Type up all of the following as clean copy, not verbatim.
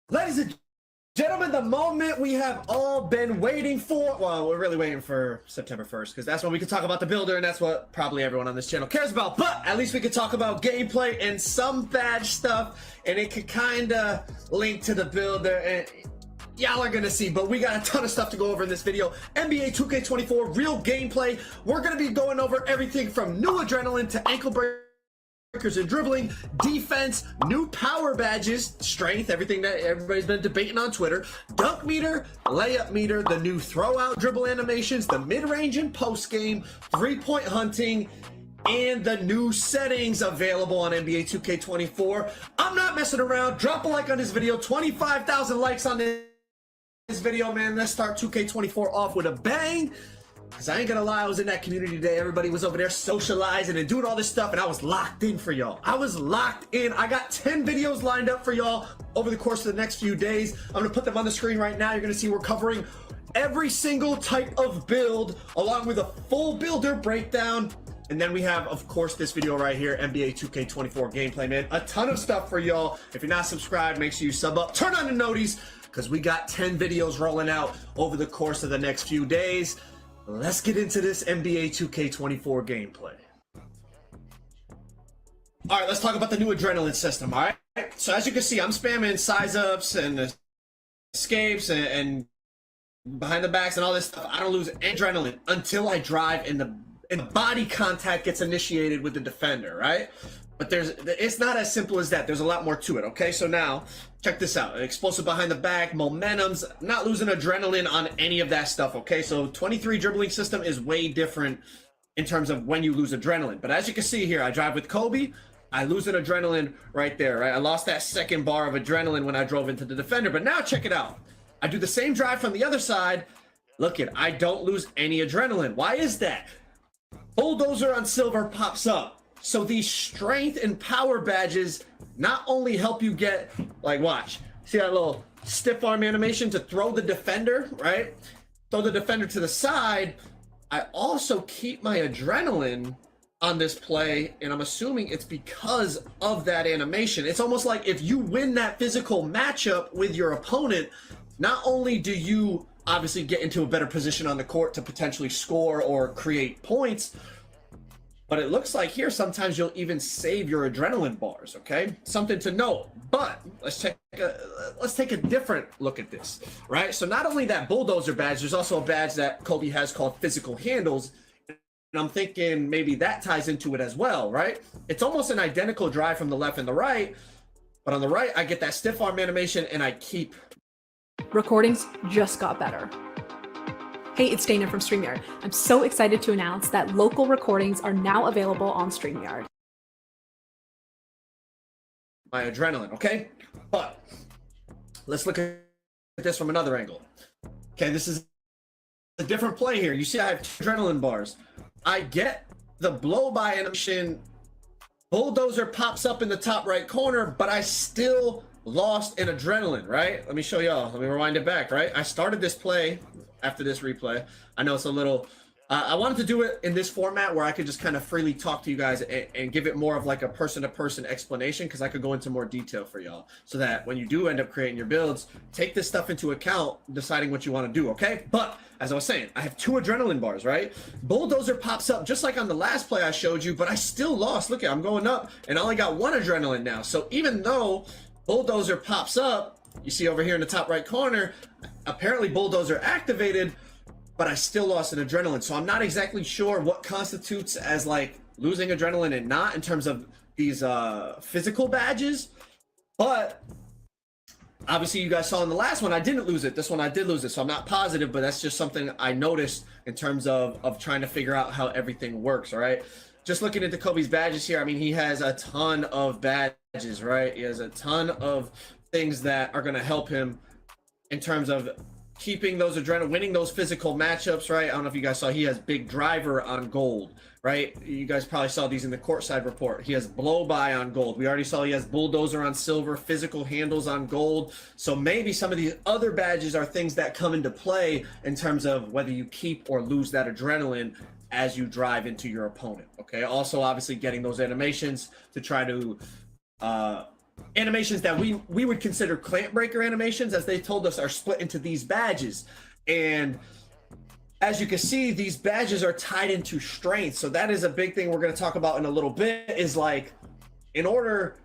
Ladies and gentlemen, the moment we have all been waiting for. Well, we're really waiting for September 1st because that's when we can talk about the builder, and that's what probably everyone on this channel cares about. But at least we can talk about gameplay and some badge stuff, and it could kind of link to the builder, and y'all are gonna see. But we got a ton of stuff to go over in this video. NBA 2K24 real gameplay. We're gonna be going over everything from new adrenaline to ankle breakers and dribbling, defense, new power badges, strength, everything that everybody's been debating on Twitter, dunk meter, layup meter, the new throw out dribble animations, the mid-range and post-game, three-point hunting, and the new settings available on NBA 2K24. I'm not messing around. Drop a like on this video. 25,000 likes on this video, man. Let's start 2K24 off with a bang. Because I ain't gonna lie, I was in that community today. Everybody was over there socializing and doing all this stuff, and I was locked in for y'all. I was locked in. I got 10 videos lined up for y'all over the course of the next few days. I'm gonna put them on the screen right now. You're gonna see we're covering every single type of build, along with a full builder breakdown. And then we have, of course, this video right here, NBA 2K24 gameplay, man. A ton of stuff for y'all. If you're not subscribed, make sure you sub up. Turn on the noties, because we got 10 videos rolling out over the course of the next few days. Let's get into this NBA 2K24 gameplay. All right, let's talk about the new adrenaline system, all right? So as you can see, I'm spamming size ups and escapes and behind the backs and all this stuff. I don't lose adrenaline until I drive and the body contact gets initiated with the defender, right? But it's not as simple as that. There's a lot more to it, okay? So now, check this out. Explosive behind the back, momentum's, not losing adrenaline on any of that stuff, okay? So 23 dribbling system is way different in terms of when you lose adrenaline. But as you can see here, I drive with Kobe. I lose an adrenaline right there, right? I lost that second bar of adrenaline when I drove into the defender. But now check it out. I do the same drive from the other side. Look it, I don't lose any adrenaline. Why is that? Bulldozer on silver pops up. So these strength and power badges not only help you get, like, watch, see that little stiff arm animation to throw the defender, right? Throw the defender to the side. I also keep my adrenaline on this play, and I'm assuming it's because of that animation. It's almost like if you win that physical matchup with your opponent, not only do you obviously get into a better position on the court to potentially score or create points, but it looks like here sometimes you'll even save your adrenaline bars, okay? Something to note. But let's take a different look at this, right? So not only that bulldozer badge, there's also a badge that Kobe has called physical handles. And I'm thinking maybe that ties into it as well, right? It's almost an identical drive from the left and the right, but on the right, I get that stiff arm animation and I keep. Recordings just got better. Hey, it's Dana from StreamYard. I'm so excited to announce that local recordings are now available on StreamYard. My adrenaline, okay? But let's look at this from another angle. Okay, this is a different play here. You see I have two adrenaline bars. I get the blow-by animation. Bulldozer pops up in the top right corner, but I still lost an adrenaline, right? Let me show y'all. Let me rewind it back, right? I started this play after this replay. I know it's a little I wanted to do it in this format where I could just kind of freely talk to you guys and give it more of like a person-to-person explanation, because I could go into more detail for y'all, so that when you do end up creating your builds, take this stuff into account deciding what you want to do, okay? But as I was saying, I have two adrenaline bars, right? Bulldozer pops up just like on the last play I showed you, but I still lost. Look at, I'm going up and I only got one adrenaline now. So even though Bulldozer pops up, you see over here in the top right corner, apparently Bulldozer activated, but I still lost an adrenaline. So I'm not exactly sure what constitutes as like losing adrenaline and not in terms of these physical badges. But obviously you guys saw in the last one, I didn't lose it. This one I did lose it. So I'm not positive, but that's just something I noticed in terms of trying to figure out how everything works, all right? Just looking into Kobe's badges here, I mean, he has a ton of badges, right? He has a ton of things that are going to help him in terms of keeping those adrenaline, winning those physical matchups, right? I don't know if you guys saw, he has big driver on gold, right? You guys probably saw these in the courtside report. He has blow by on gold. We already saw he has bulldozer on silver, physical handles on gold. So maybe some of these other badges are things that come into play in terms of whether you keep or lose that adrenaline as you drive into your opponent, okay? Also, obviously getting those animations to try to animations that we would consider clamp breaker animations, as they told us, are split into these badges. And as you can see, these badges are tied into strength. So that is a big thing we're going to talk about in a little bit, is like, in order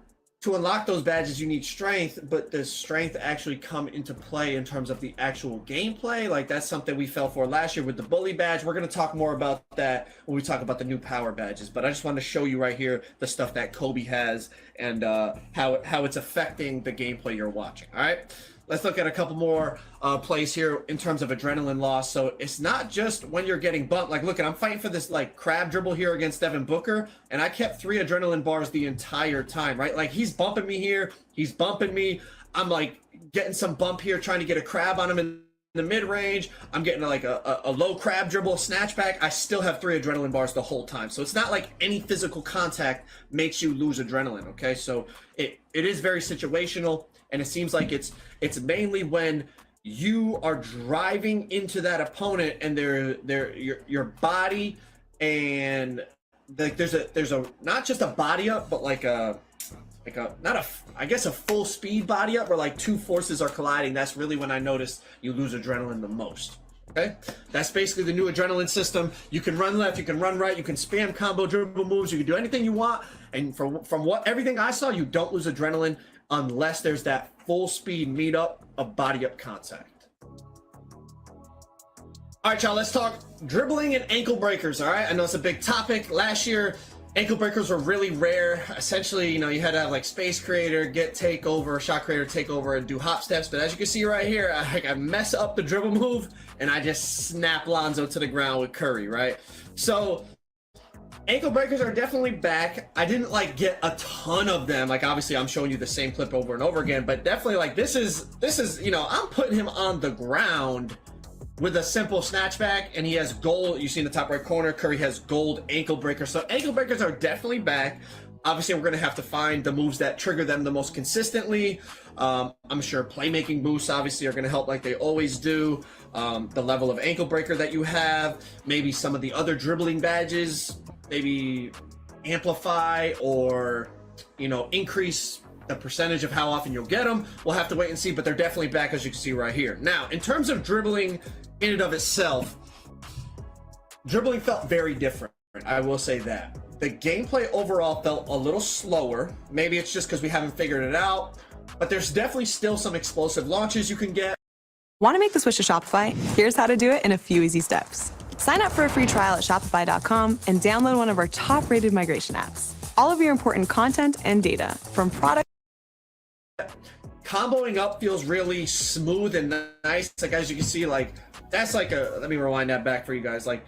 to unlock those badges, you need strength, but does strength actually come into play in terms of the actual gameplay? Like, that's something we fell for last year with the bully badge. We're going to talk more about that when we talk about the new power badges, but I just want to show you right here the stuff that Kobe has and how it's affecting the gameplay you're watching. All right, let's look at a couple more plays here in terms of adrenaline loss. So it's not just when you're getting bumped. Like, look, I'm fighting for this like crab dribble here against Devin Booker, and I kept 3 adrenaline bars the entire time, right? Like, he's bumping me here, he's bumping me. I'm like getting some bump here, trying to get a crab on him in the mid-range. I'm getting like a low crab dribble snatch back. I still have 3 adrenaline bars the whole time. So it's not like any physical contact makes you lose adrenaline, okay? So it is very situational, and it seems like it's mainly when you are driving into that opponent and your body, and like there's a not just a body up, but like a not a, I guess, a full speed body up where like 2 forces are colliding. That's really when I noticed you lose adrenaline the most. Okay, that's basically the new adrenaline system. You can run left, you can run right, you can spam combo dribble moves, you can do anything you want. And from what everything I saw, you don't lose adrenaline unless there's that full speed meet up of body up contact. All right, y'all, let's talk dribbling and ankle breakers. All right, I know it's a big topic. Last year, ankle breakers were really rare. Essentially, you know, you had to have like space creator, get takeover, shot creator, takeover, and do hop steps. But as you can see right here, I mess up the dribble move and I just snap Lonzo to the ground with Curry, right? So ankle breakers are definitely back. I didn't like get a ton of them. Like, obviously I'm showing you the same clip over and over again, but definitely like this is, you know, I'm putting him on the ground with a simple snatchback, and he has gold. You see in the top right corner, Curry has gold ankle breakers. So ankle breakers are definitely back. Obviously, we're going to have to find the moves that trigger them the most consistently. I'm sure playmaking boosts obviously are going to help like they always do. The level of ankle breaker that you have, maybe some of the other dribbling badges, maybe amplify or, you know, increase the percentage of how often you'll get them. We'll have to wait and see, but they're definitely back, as you can see right here. Now, in terms of dribbling in and of itself, dribbling felt very different. I will say that. The gameplay overall felt a little slower. Maybe it's just because we haven't figured it out, but there's definitely still some explosive launches you can get. Want to make the switch to Shopify? Here's how to do it in a few easy steps. Sign up for a free trial at shopify.com and download one of our top-rated migration apps. All of your important content and data, from product. Comboing up feels really smooth and nice. Like, as you can see, like, that's like a, let me rewind that back for you guys. Like,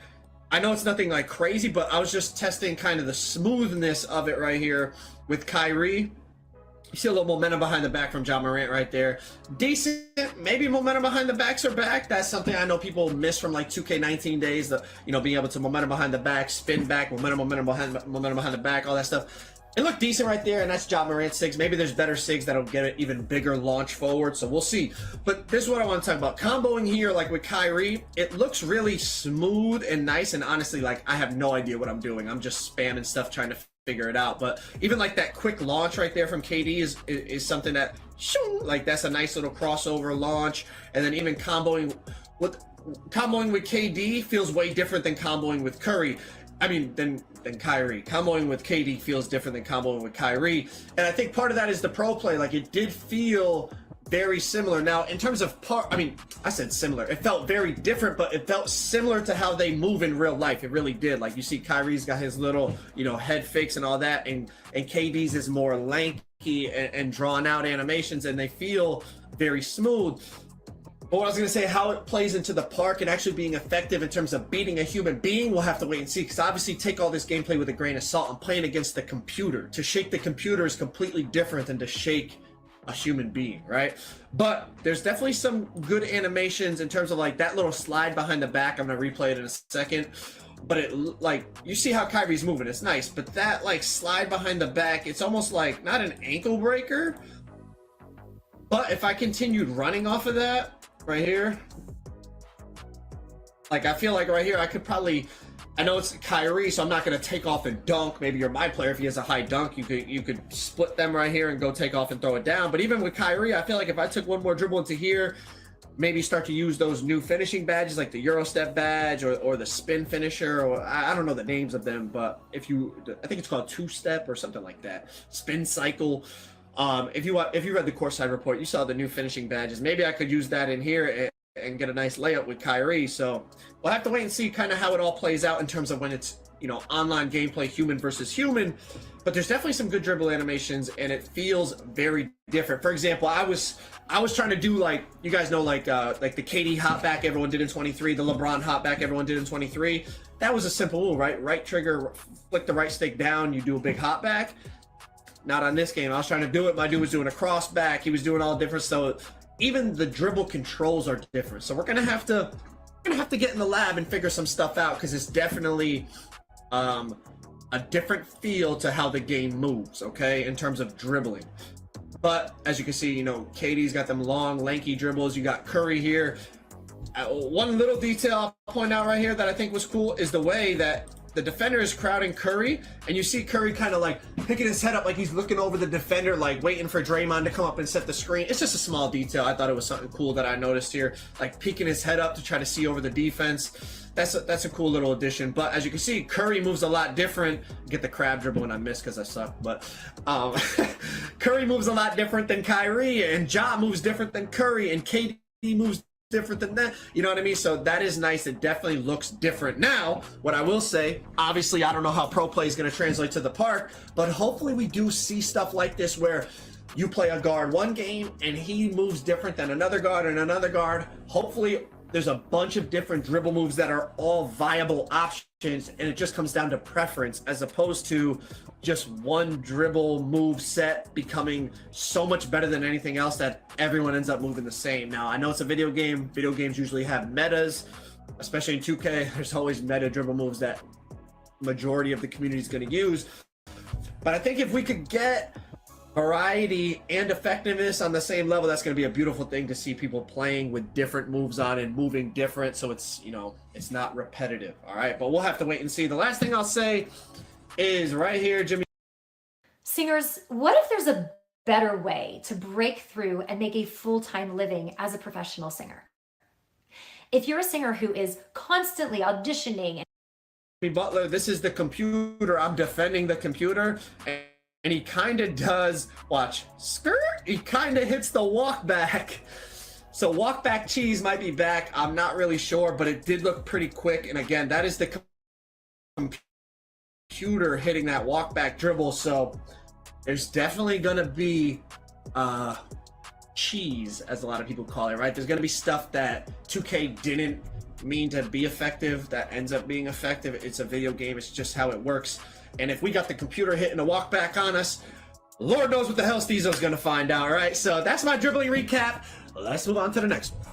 I know it's nothing like crazy, but I was just testing kind of the smoothness of it right here with Kyrie. You see a little momentum behind the back from Ja Morant right there. Decent, maybe momentum behind the backs are back. That's something I know people miss from like 2K19 days. The, you know, being able to momentum behind the back, spin back, momentum behind the back, all that stuff. It looked decent right there, and that's Ja Morant SIGs. Maybe there's better SIGs that'll get an even bigger launch forward, so we'll see. But this is what I want to talk about. Comboing here, like with Kyrie, it looks really smooth and nice, and honestly, like, I have no idea what I'm doing. I'm just spamming stuff trying to figure it out. But even like that quick launch right there from KD is something that, like, that's a nice little crossover launch. And then even comboing with KD feels way different than comboing with Curry. I mean, than Kyrie. Comboing with KD feels different than comboing with Kyrie. And I think part of that is the pro play. Like, it did feel very similar. Now, in terms of I said similar. It felt very different, but it felt similar to how they move in real life. It really did. Like, you see Kyrie's got his little, you know, head fakes and all that, and KD's is more lanky and drawn out animations, and they feel very smooth. But what I was going to say, how it plays into the park and actually being effective in terms of beating a human being, we'll have to wait and see. Because obviously, take all this gameplay with a grain of salt. I'm playing against the computer. To shake the computer is completely different than to shake a human being, right? But there's definitely some good animations in terms of like that little slide behind the back. I'm going to replay it in a second. But it, like, you see how Kyrie's moving. It's nice. But that, like, slide behind the back, it's almost like not an ankle breaker. But if I continued running off of that, right here, like, I feel like right here I could probably I know it's Kyrie, so I'm not going to take off and dunk. Maybe you're my player. If he has a high dunk, you could split them right here and go take off and throw it down. But even with Kyrie, I feel like if I took one more dribble into here, maybe start to use those new finishing badges like the Euro Step badge or the spin finisher, or I don't know the names of them, but I think it's called two step or something like that. Spin cycle. If you read the courtside report, you saw the new finishing badges. Maybe I could use that in here and get a nice layup with Kyrie. So we'll have to wait and see kind of how it all plays out in terms of when it's, online gameplay, human versus human. But there's definitely some good dribble animations, and it feels very different. For example, I was trying to do, like, you guys know, like the KD hop back everyone did in 23, the LeBron hop back everyone did in 23. That was a simple move, right? Right trigger, flick the right stick down, you do a big hop back. Not on this game. I was trying to do it. My dude was doing a cross back. He was doing all different. So even the dribble controls are different. So we're gonna have to get in the lab and figure some stuff out, because it's definitely a different feel to how the game moves, okay, in terms of dribbling. But as you can see, KD's got them long, lanky dribbles. You got Curry here. One little detail I'll point out right here that I think was cool is the way that the defender is crowding Curry, and you see Curry kind of like picking his head up like he's looking over the defender, like waiting for Draymond to come up and set the screen. It's just a small detail. I thought it was something cool that I noticed here, like peeking his head up to try to see over the defense. That's a cool little addition. But as you can see, Curry moves a lot different. Get the crab dribble and I missed because I suck. But Curry moves a lot different than Kyrie, and Ja moves different than Curry, and KD moves different than that. You know what I mean? So that is nice. It definitely looks different. Now, what I will say, obviously, I don't know how pro play is going to translate to the park, but hopefully we do see stuff like this where you play a guard one game and he moves different than another guard and another guard. Hopefully there's a bunch of different dribble moves that are all viable options, and it just comes down to preference as opposed to just one dribble move set becoming so much better than anything else that everyone ends up moving the same. Now, I know it's a video game. Video games usually have metas, especially in 2K. There's always meta dribble moves that majority of the community is going to use. But I think if we could get variety and effectiveness on the same level, that's going to be a beautiful thing to see people playing with different moves on and moving different, so it's it's not repetitive. All right, but we'll have to wait and see. The last thing I'll say is right here, Jimmy. Singers, what if there's a better way to break through and make a full-time living as a professional singer? If you're a singer who is constantly auditioning Butler, this is the computer. I'm defending the computer, and he kind of does, watch, skirt, he kind of hits the walk back. So walk back cheese might be back. I'm not really sure, but it did look pretty quick. And again, that is the computer hitting that walk back dribble. So there's definitely going to be cheese, as a lot of people call it, right? There's going to be stuff that 2K didn't mean to be effective that ends up being effective. It's a video game. It's just how it works. And if we got the computer hitting a walk back on us, Lord knows what the hell Steezo's gonna find out, right? So that's my dribbling recap. Let's move on to the next one.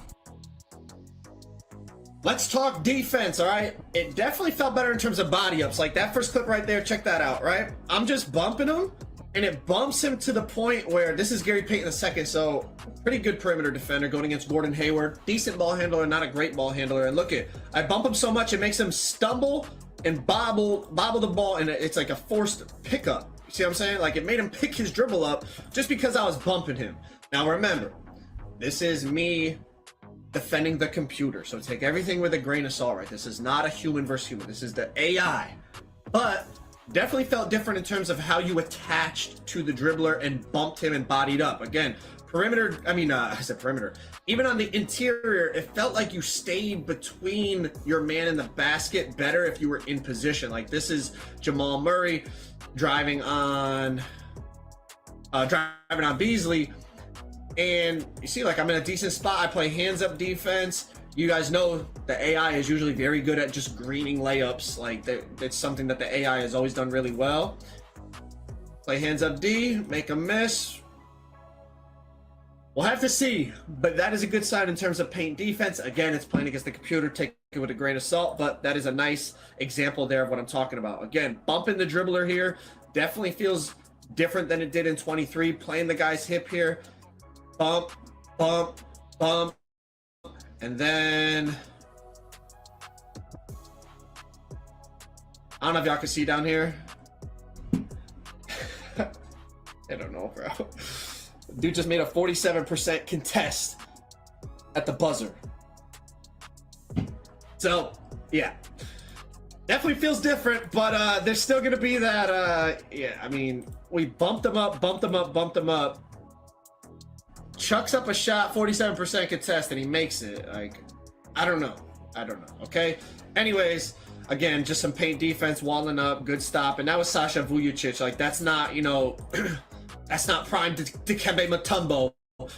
Let's talk defense, all right? It definitely felt better in terms of body ups. Like that first clip right there, check that out, right? I'm just bumping him, and it bumps him to the point where, this is Gary Payton II, so pretty good perimeter defender going against Gordon Hayward. Decent ball handler, not a great ball handler. And look I bump him so much, it makes him stumble and bobble the ball, and it's like a forced pickup. You see what I'm saying? Like it made him pick his dribble up just because I was bumping him. Now remember, this is me defending the computer, so take everything with a grain of salt, right? This is not a human versus human. This is the AI. But definitely felt different in terms of how you attached to the dribbler and bumped him and bodied up. Again, I said perimeter. Even on the interior, it felt like you stayed between your man and the basket better if you were in position. Like this is Jamal Murray driving on Beasley, and you see, like I'm in a decent spot. I play hands up defense. You guys know the AI is usually very good at just greening layups. Like that's something that the AI has always done really well. Play hands up D, make a miss. We'll have to see, but that is a good sign in terms of paint defense. Again, it's playing against the computer, take it with a grain of salt, but that is a nice example there of what I'm talking about. Again, bumping the dribbler here definitely feels different than it did in 23. Playing the guy's hip here, bump, bump, bump, and then I don't know if y'all can see down here. I don't know, bro. Dude just made a 47% contest at the buzzer. So, yeah. Definitely feels different, but there's still going to be that, yeah, I mean, we bumped him up. Chucks up a shot, 47% contest, and he makes it. Like, I don't know, okay? Anyways, again, just some paint defense, walling up, good stop, and that was Sasha Vujacic. Like, that's not, you know, that's not prime Dikembe Mutombo.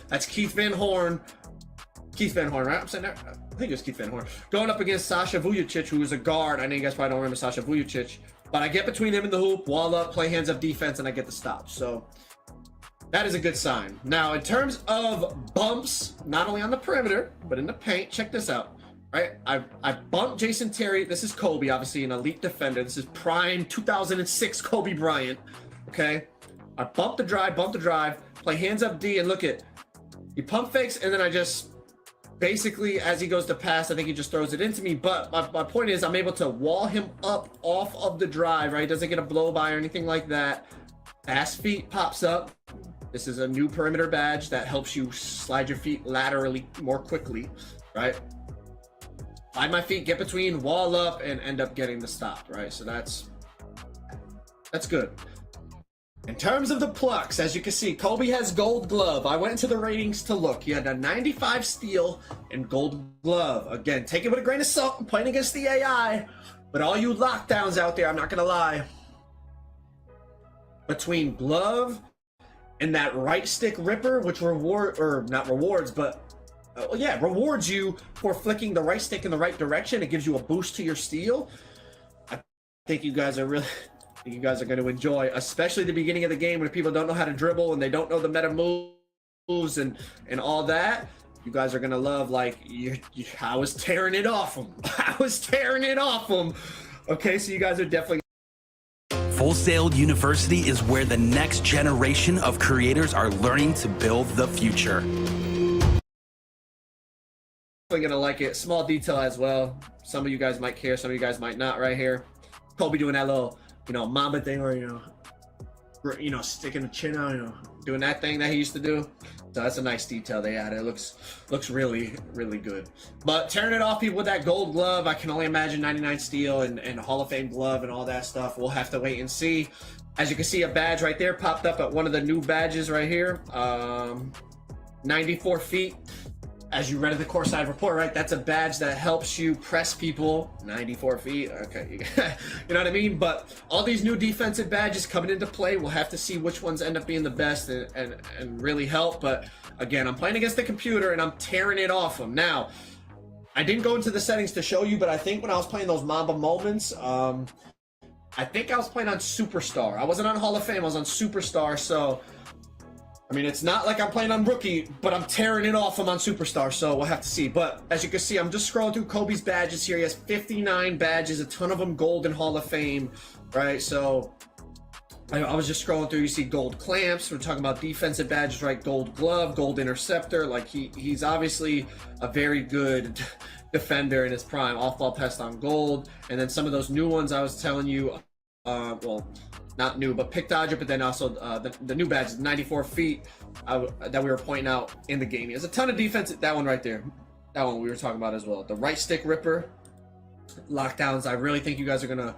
That's Keith Van Horn. Keith Van Horn, right? I'm saying that? I think it was Keith Van Horn. Going up against Sasha Vujacic, who is a guard. I know you guys probably don't remember Sasha Vujacic, but I get between him and the hoop, wall up, play hands up defense, and I get the stop. So that is a good sign. Now, in terms of bumps, not only on the perimeter, but in the paint, check this out. Right, I bumped Jason Terry. This is Kobe, obviously an elite defender. This is prime 2006 Kobe Bryant. Okay, I bumped the drive, play hands up D, and look at, he pump fakes, and then I just basically, as he goes to pass, I think he just throws it into me. But my point is, I'm able to wall him up off of the drive. Right, he doesn't get a blow by or anything like that. Fast feet pops up. This is a new perimeter badge that helps you slide your feet laterally more quickly. Right. Slide my feet, get between, wall up, and end up getting the stop, right? So that's good. In terms of the plucks, as you can see, Kobe has gold glove. I went into the ratings to look. He had a 95 steal and gold glove. Again, take it with a grain of salt. I'm playing against the AI, but all you lockdowns out there, I'm not gonna lie. Between glove and that right stick ripper, which rewards you for flicking the right stick in the right direction. It gives you a boost to your steal. I think you guys are going to enjoy, especially the beginning of the game when people don't know how to dribble and they don't know the meta moves and all that. You guys are going to love, like, I was tearing it off them. Okay, so you guys are definitely. Full Sail University is where the next generation of creators are learning to build the future. Gonna like it. Small detail as well. Some of you guys might care, some of you guys might not. Right here, Kobe doing that little, Mamba thing, or sticking the chin out, doing that thing that he used to do. So that's a nice detail they added. It looks really, really good. But tearing it off people with that gold glove, I can only imagine 99 steal and Hall of Fame glove and all that stuff. We'll have to wait and see. As you can see, a badge right there popped up at one of the new badges right here. 94 feet. As you read in the courtside report, right? That's a badge that helps you press people 94 feet. Okay, you know what I mean? But all these new defensive badges coming into play, we'll have to see which ones end up being the best and really help. But again, I'm playing against the computer and I'm tearing it off them. Now, I didn't go into the settings to show you, but I think when I was playing those Mamba moments, I think I was playing on Superstar. I wasn't on Hall of Fame, I was on Superstar, so I mean, it's not like I'm playing on Rookie, but I'm tearing it off. I'm on Superstar, so we'll have to see. But as you can see, I'm just scrolling through Kobe's badges here. He has 59 badges, a ton of them gold and Hall of Fame, right? So I was just scrolling through. You see gold clamps. We're talking about defensive badges, right? Gold glove, gold interceptor. Like he's obviously a very good defender in his prime. Off-ball pest on gold. And then some of those new ones I was telling you, well, not new, but pick dodger, but then also the new badge, 94 feet that we were pointing out in the game. He has a ton of defense. That one right there, that one we were talking about as well. The right stick ripper, lockdowns. I really think you guys are gonna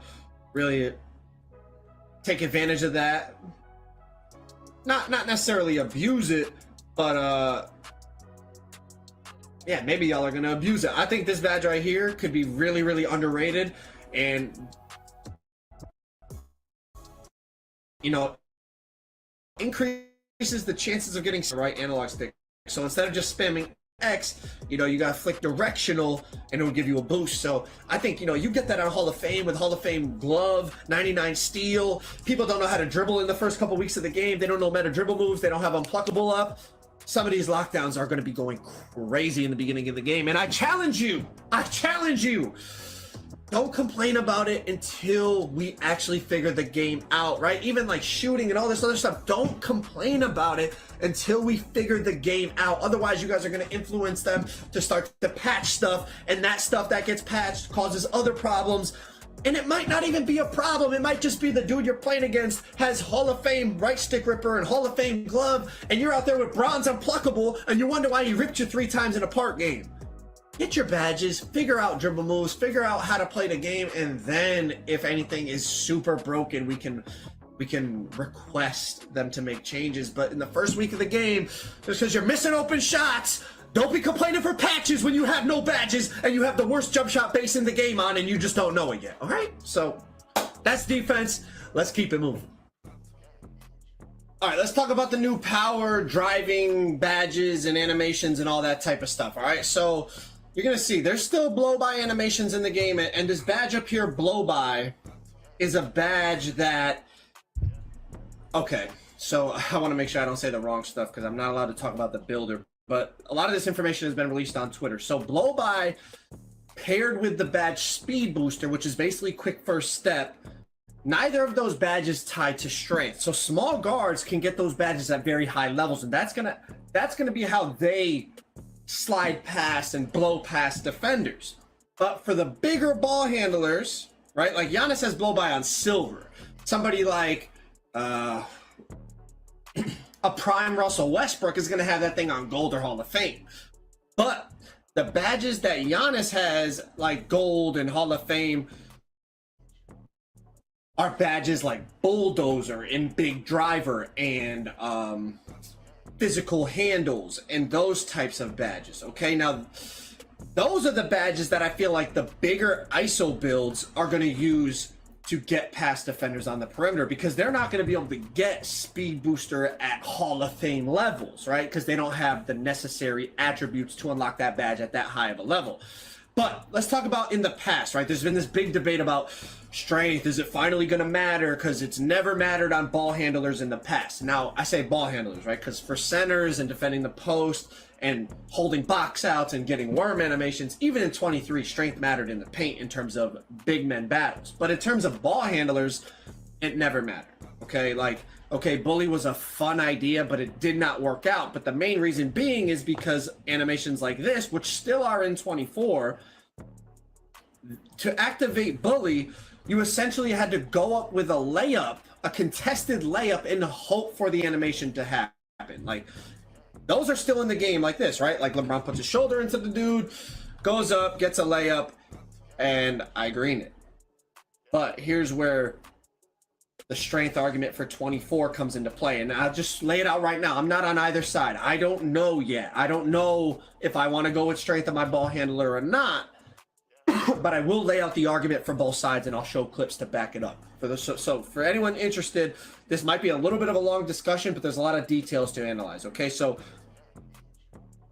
really take advantage of that. Not necessarily abuse it, but yeah, maybe y'all are gonna abuse it. I think this badge right here could be really, really underrated, and increases the chances of getting the right analog stick. So instead of just spamming X, you gotta flick directional and it will give you a boost. So I think, you get that on Hall of Fame with Hall of Fame glove, 99 steal. People don't know how to dribble in the first couple weeks of the game. They don't know meta dribble moves. They don't have unpluckable up. Some of these lockdowns are going to be going crazy in the beginning of the game. And I challenge you. Don't complain about it until we actually figure the game out, right? Even like shooting and all this other stuff, don't complain about it until we figure the game out. Otherwise, you guys are going to influence them to start to patch stuff, and that stuff that gets patched causes other problems, And it might not even be a problem. It might just be the dude you're playing against has Hall of Fame right stick ripper and Hall of Fame glove, and you're out there with bronze unpluckable, and you wonder why he ripped you 3 times in a park game. Get your badges, figure out dribble moves, figure out how to play the game, and then if anything is super broken, we can request them to make changes. But in the first week of the game, just because you're missing open shots, don't be complaining for patches when you have no badges and you have the worst jump shot base in the game on and you just don't know it yet. All right, so that's defense. Let's keep it moving. All right, let's talk about the new power driving badges and animations and all that type of stuff. All right, so you're gonna see there's still blow by animations in the game, and this badge up here, blow by, is a badge that, okay, so I want to make sure I don't say the wrong stuff because I'm not allowed to talk about the builder, but a lot of this information has been released on Twitter. So blow by paired with the badge speed booster, which is basically quick first step, neither of those badges tied to strength. So small guards can get those badges at very high levels, and that's gonna be how they slide past and blow past defenders. But for the bigger ball handlers, right, like Giannis has blow by on silver. Somebody like a prime Russell Westbrook is going to have that thing on gold or Hall of Fame. But the badges that Giannis has, like gold and Hall of Fame, are badges like bulldozer and big driver and physical handles and those types of badges. Okay, now those are the badges that I feel like the bigger ISO builds are going to use to get past defenders on the perimeter, because they're not going to be able to get speed booster at Hall of Fame levels, right? Because they don't have the necessary attributes to unlock that badge at that high of a level. But let's talk about in the past, right? There's been this big debate about strength. Is it finally going to matter? Because it's never mattered on ball handlers in the past. Now, I say ball handlers, right? Because for centers and defending the post and holding box outs and getting worm animations, even in 23, strength mattered in the paint in terms of big men battles. But in terms of ball handlers, it never mattered. Okay, like, okay, bully was a fun idea, but it did not work out. But the main reason being is because animations like this, which still are in 24, to activate bully, you essentially had to go up with a layup, a contested layup, and hope for the animation to happen. Like, those are still in the game like this, right? Like LeBron puts his shoulder into the dude, goes up, gets a layup, and I green it. But here's where the strength argument for 24 comes into play. And I'll just lay it out right now. I'm not on either side. I don't know yet. I don't know if I want to go with strength of my ball handler or not. But I will lay out the argument for both sides, and I'll show clips to back it up. So for anyone interested, this might be a little bit of a long discussion, but there's a lot of details to analyze. Okay, so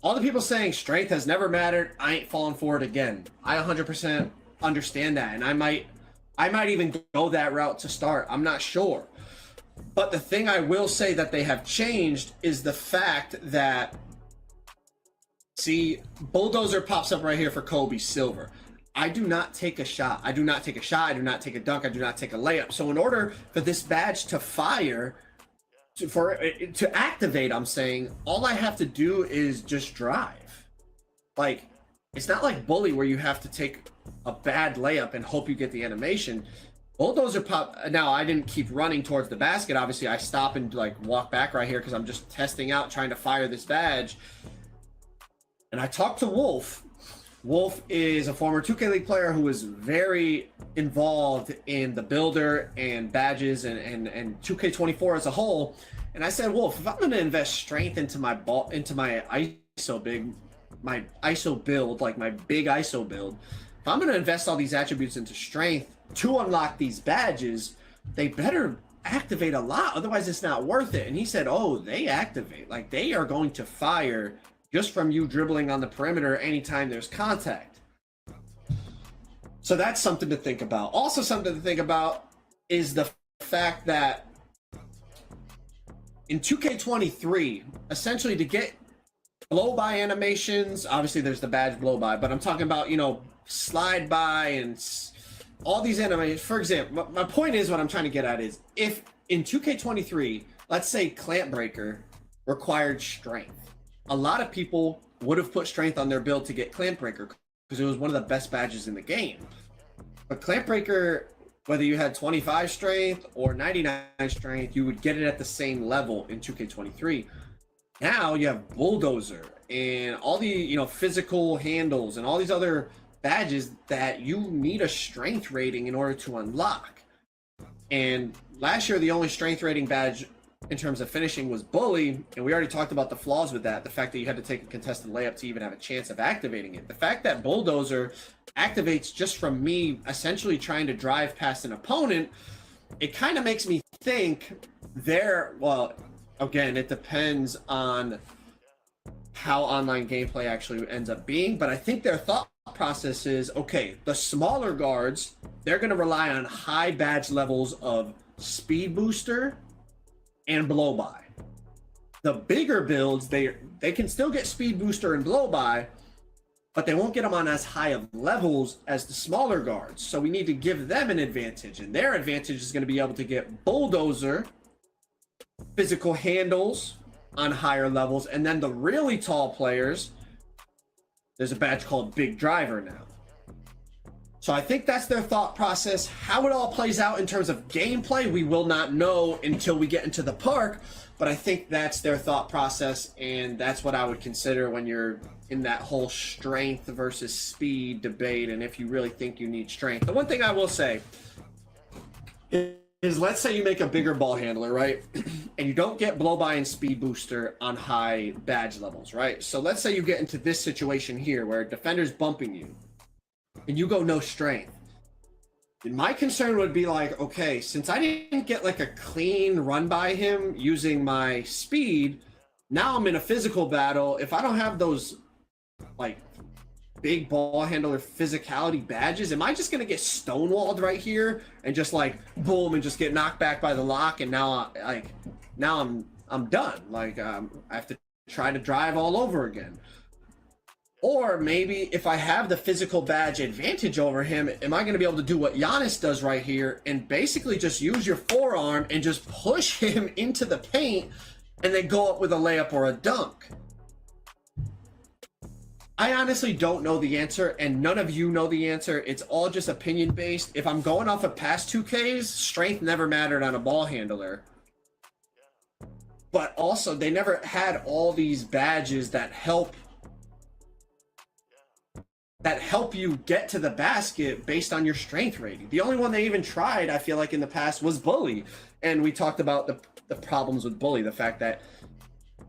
all the people saying strength has never mattered, I ain't falling for it again. I 100% understand that, and I might even go that route to start. I'm not sure. But the thing I will say that they have changed is the fact that, see, bulldozer pops up right here for Kobe Silver. I do not take a shot. I do not take a shot. I do not take a dunk. I do not take a layup. So in order for this badge to fire, to activate, I'm saying, all I have to do is just drive. Like, it's not like bully where you have to take a bad layup and hope you get the animation. Bulldozer pop. Now, I didn't keep running towards the basket. Obviously, I stop and like walk back right here because I'm just testing out, trying to fire this badge. And I talked to Wolf. Wolf is a former 2K League player who was very involved in the builder and badges and 2K24 as a whole. And I said, Wolf, if I'm going to invest strength into my ISO build, like my big ISO build, if I'm going to invest all these attributes into strength to unlock these badges, they better activate a lot. Otherwise, it's not worth it. And he said, oh, they activate. Like, they are going to fire just from you dribbling on the perimeter anytime there's contact. So that's something to think about. Also something to think about is the fact that in 2K23, essentially to get blow-by animations, obviously there's the badge blow-by, but I'm talking about, you know, slide-by and all these animations. For example, my point is, what I'm trying to get at is, if in 2K23, let's say Clamp Breaker required strength, a lot of people would have put strength on their build to get Clamp Breaker because it was one of the best badges in the game. But Clamp Breaker, whether you had 25 strength or 99 strength, you would get it at the same level in 2K23. Now you have Bulldozer and all the, you know, physical handles and all these other badges that you need a strength rating in order to unlock. And last year, the only strength rating badge in terms of finishing was Bully, and we already talked about the flaws with that. The fact that you had to take a contested layup to even have a chance of activating it. The fact that Bulldozer activates just from me essentially trying to drive past an opponent, it kind of makes me think well, again, it depends on how online gameplay actually ends up being, but I think their thought process is, okay, the smaller guards, they're going to rely on high badge levels of speed booster and blow by. The bigger builds, they can still get speed booster and blow by, but they won't get them on as high of levels as the smaller guards. So we need to give them an advantage, and their advantage is going to be able to get Bulldozer, physical handles on higher levels, and then the really tall players, there's a badge called Big Driver now. So I think that's their thought process. How it all plays out in terms of gameplay, we will not know until we get into the park, but I think that's their thought process, and that's what I would consider when you're in that whole strength versus speed debate, and if you really think you need strength. The one thing I will say is, let's say you make a bigger ball handler, right? And you don't get blow by and speed booster on high badge levels, right? So let's say you get into this situation here where a defender's bumping you and you go no strength. And my concern would be like, okay, since I didn't get like a clean run by him using my speed, now I'm in a physical battle. If I don't have those like big ball handler physicality badges, am I just gonna get stonewalled right here and just like boom and just get knocked back by the lock, and now I'm done. Like I have to try to drive all over again. Or maybe if I have the physical badge advantage over him, am I going to be able to do what Giannis does right here and basically just use your forearm and just push him into the paint and then go up with a layup or a dunk? I honestly don't know the answer, and none of you know the answer. It's all just opinion based. If I'm going off of past 2Ks, strength never mattered on a ball handler. But also, they never had all these badges that help you get to the basket based on your strength rating. The only one they even tried, I feel like, in the past was Bully. And we talked about the problems with Bully. The fact that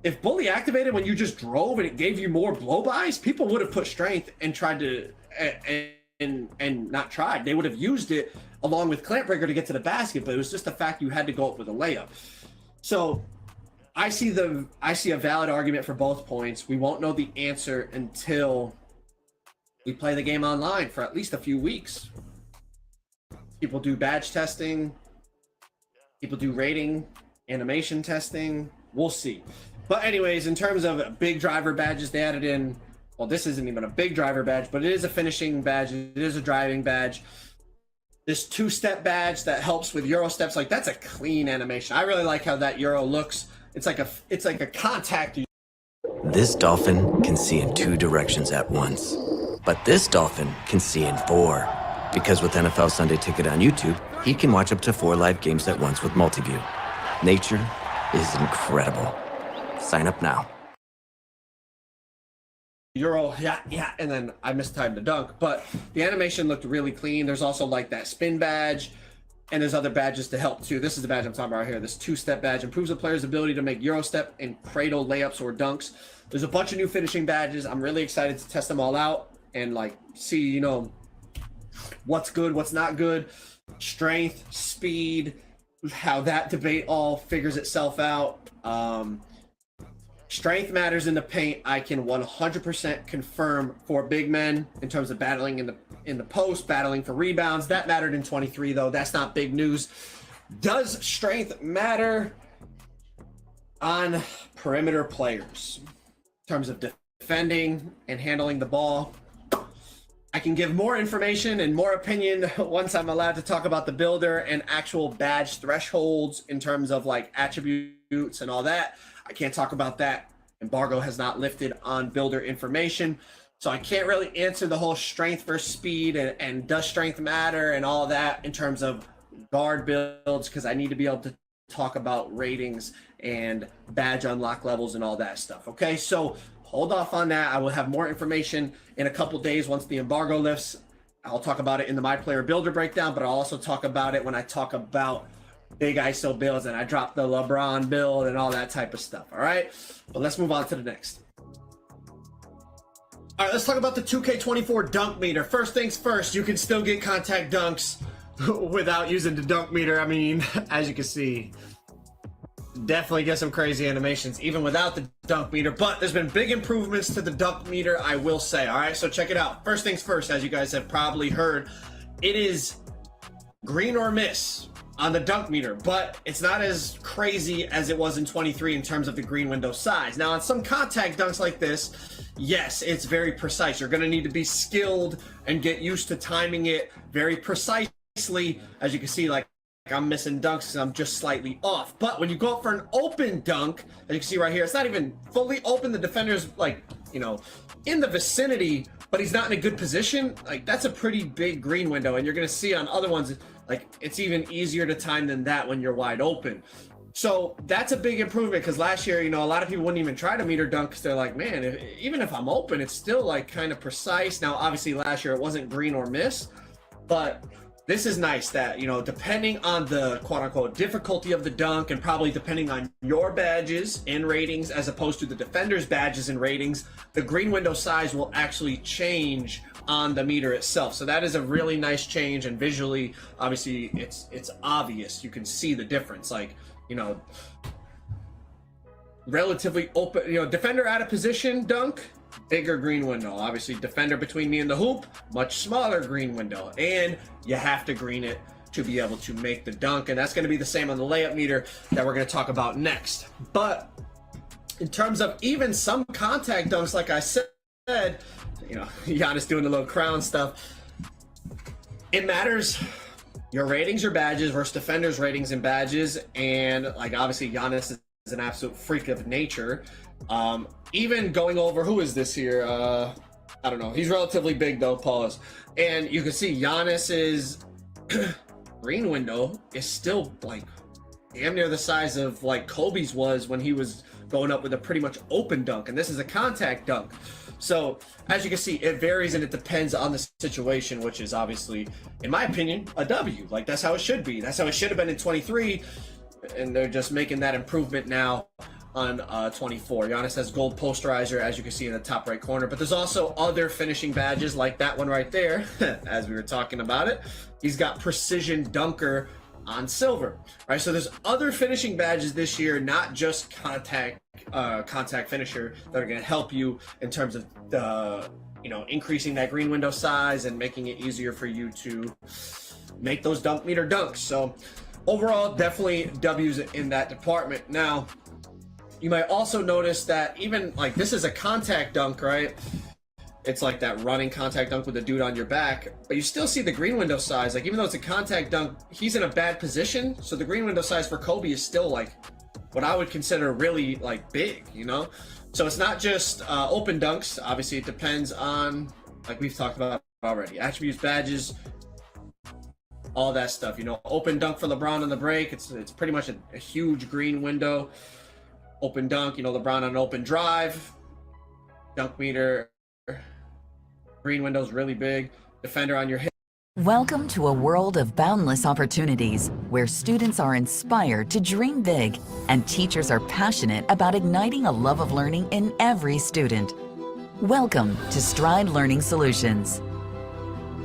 if Bully activated when you just drove and it gave you more blow-bys, people would have put strength and tried to, and not tried. They would have used it along with Clamp Breaker to get to the basket, but it was just the fact you had to go up with a layup. So I see a valid argument for both points. We won't know the answer until we play the game online for at least a few weeks. People do badge testing. People do rating, animation testing. We'll see. But anyways, in terms of big driver badges, they added in, well, this isn't even a big driver badge, but it is a finishing badge. It is a driving badge. This two-step badge that helps with Euro steps, like that's a clean animation. I really like how that Euro looks. It's like a contact. This dolphin can see in 2 directions at once. But this dolphin can see in 4. Because with NFL Sunday Ticket on YouTube, he can watch up to 4 live games at once with Multiview. Nature is incredible. Sign up now. Euro, yeah, and then I mistimed the dunk, but the animation looked really clean. There's also like that spin badge, and there's other badges to help too. This is the badge I'm talking about right here. This two-step badge improves a player's ability to make Euro step and cradle layups or dunks. There's a bunch of new finishing badges. I'm really excited to test them all out and like see, you know, what's good, what's not good, strength, speed, how that debate all figures itself out. Strength matters in the paint. I can 100% confirm for big men in terms of battling in the post, battling for rebounds. That mattered in 23 though. That's not big news. Does strength matter on perimeter players in terms of defending and handling the ball? I can give more information and more opinion once I'm allowed to talk about the builder and actual badge thresholds in terms of like attributes and all that. I can't talk about that. Embargo has not lifted on builder information. So I can't really answer the whole strength versus speed and does strength matter and all that in terms of guard builds, because I need to be able to talk about ratings and badge unlock levels and all that stuff. Okay, so hold off on that. I will have more information in a couple days once the embargo lifts. I'll talk about it in the My Player Builder breakdown, but I'll also talk about it when I talk about big ISO builds and I drop the LeBron build and all that type of stuff. All right, but let's move on to the next. All right, let's talk about the 2K24 dunk meter. First things first, you can still get contact dunks without using the dunk meter. I mean, as you can see, definitely get some crazy animations even without the dunk meter, but there's been big improvements to the dunk meter, I will say. All right, so check it out. First things first, as you guys have probably heard, it is green or miss on the dunk meter, but it's not as crazy as it was in 23 in terms of the green window size. Now, on some contact dunks like this, yes, it's very precise. You're going to need to be skilled and get used to timing it very precisely. As you can see, like I'm missing dunks because I'm just slightly off. But when you go for an open dunk, as you can see right here, it's not even fully open. The defender's like, you know, in the vicinity, but he's not in a good position. Like, that's a pretty big green window, and you're going to see on other ones, like, it's even easier to time than that when you're wide open. So that's a big improvement, because last year, you know, a lot of people wouldn't even try to meter dunk because they're like, man, even if I'm open, it's still like kind of precise. Now, obviously last year it wasn't green or miss, but this is nice that, you know, depending on the quote unquote difficulty of the dunk and probably depending on your badges and ratings as opposed to the defender's badges and ratings, the green window size will actually change on the meter itself. So that is a really nice change, and visually, obviously, it's obvious. You can see the difference. Like, you know, relatively open, you know, defender out of position dunk, bigger green window. Obviously, defender between me and the hoop, much smaller green window. And you have to green it to be able to make the dunk, and that's going to be the same on the layup meter that we're going to talk about next. But in terms of even some contact dunks, like I said, you know, Giannis doing the little crown stuff, it matters your ratings or badges versus defenders' ratings and badges. And like, obviously Giannis is an absolute freak of nature. Even going over, who is this here? I don't know. He's relatively big though, pause. And you can see Giannis's green window is still like damn near the size of like Kobe's was when he was going up with a pretty much open dunk, and this is a contact dunk. So as you can see, it varies and it depends on the situation, which is obviously, in my opinion, a W. Like, that's how it should be. That's how it should have been in 23, and they're just making that improvement now on 24. Giannis has gold posterizer, as you can see in the top right corner, but there's also other finishing badges like that one right there, as we were talking about it. He's got precision dunker on silver, right? So there's other finishing badges this year, not just contact finisher, that are going to help you in terms of the, you know, increasing that green window size and making it easier for you to make those dunk meter dunks. So overall, definitely W's in that department. Now, you might also notice that even like this is a contact dunk, right? It's like that running contact dunk with the dude on your back, but you still see the green window size. Like, even though it's a contact dunk, he's in a bad position, so the green window size for Kobe is still like what I would consider really like big, you know? So it's not just open dunks. Obviously, it depends on, like we've talked about already, attributes, badges, all that stuff. You know, open dunk for LeBron on the break, it's pretty much a huge green window. Open dunk, you know, LeBron on an open drive, dunk meter, green window's really big. Defender on your hip. Welcome to a world of boundless opportunities where students are inspired to dream big and teachers are passionate about igniting a love of learning in every student. Welcome to Stride Learning Solutions.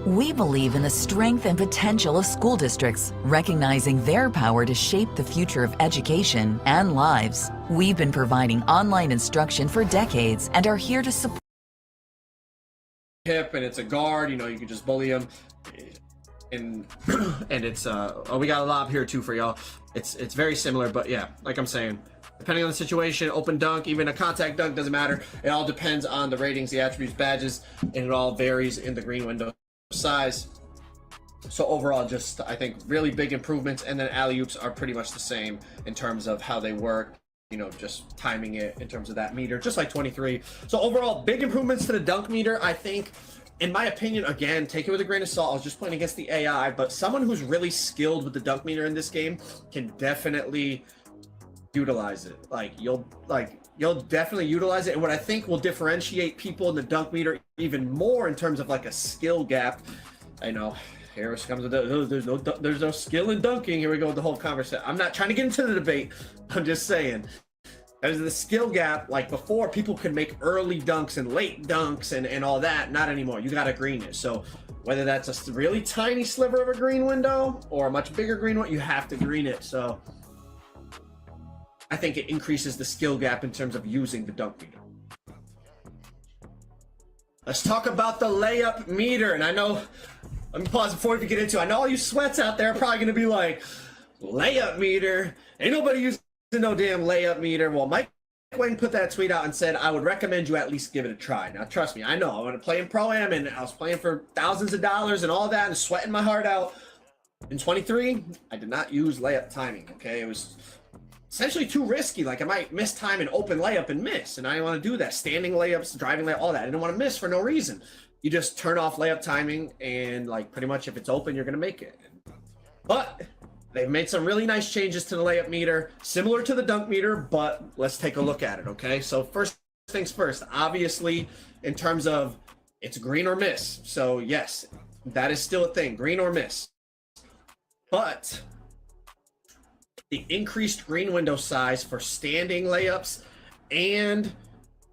We believe in the strength and potential of school districts, recognizing their power to shape the future of education and lives. We've been providing online instruction for decades and are here to support hip, and it's a guard, you know, you can just bully him, and and it's we got a lob here too for y'all. It's very similar, but yeah, like I'm saying, depending on the situation, open dunk, even a contact dunk, doesn't matter. It all depends on the ratings, the attributes, badges, and it all varies in the green window size. So overall, just I think really big improvements, and then alley-oops are pretty much the same in terms of how they work just timing it in terms of that meter, just like 23. So overall, big improvements to the dunk meter. I think, in my opinion, again, take it with a grain of salt. I was just playing against the AI, but someone who's really skilled with the dunk meter in this game can definitely utilize it. You'll definitely utilize it. And what I think will differentiate people in the dunk meter even more in terms of like a skill gap. I know here comes there's no skill in dunking. Here we go with the whole conversation. I'm not trying to get into the debate. I'm just saying there's the skill gap. Like before, people could make early dunks and late dunks and all that. Not anymore. You got to green it. So whether that's a really tiny sliver of a green window or a much bigger green one, you have to green it. So I think it increases the skill gap in terms of using the dunk meter. Let's talk about the layup meter. And I know, let me pause before we get into it. I know all you sweats out there are probably going to be like, layup meter? Ain't nobody using no damn layup meter. Well, Mike Wang put that tweet out and said, I would recommend you at least give it a try. Now, trust me, I know. I want to play in Pro-Am, and I was playing for thousands of dollars and all that and sweating my heart out. In 23, I did not use layup timing, okay? It was essentially too risky. Like I might miss time and open layup and miss, and I didn't want to do that. Standing layups, driving layup, all that. I didn't want to miss for no reason. You just turn off layup timing, and like pretty much if it's open, you're gonna make it. But they've made some really nice changes to the layup meter, similar to the dunk meter, but let's take a look at it, okay? So first things first, obviously, in terms of it's green or miss. So yes, that is still a thing, green or miss. But the increased green window size for standing layups and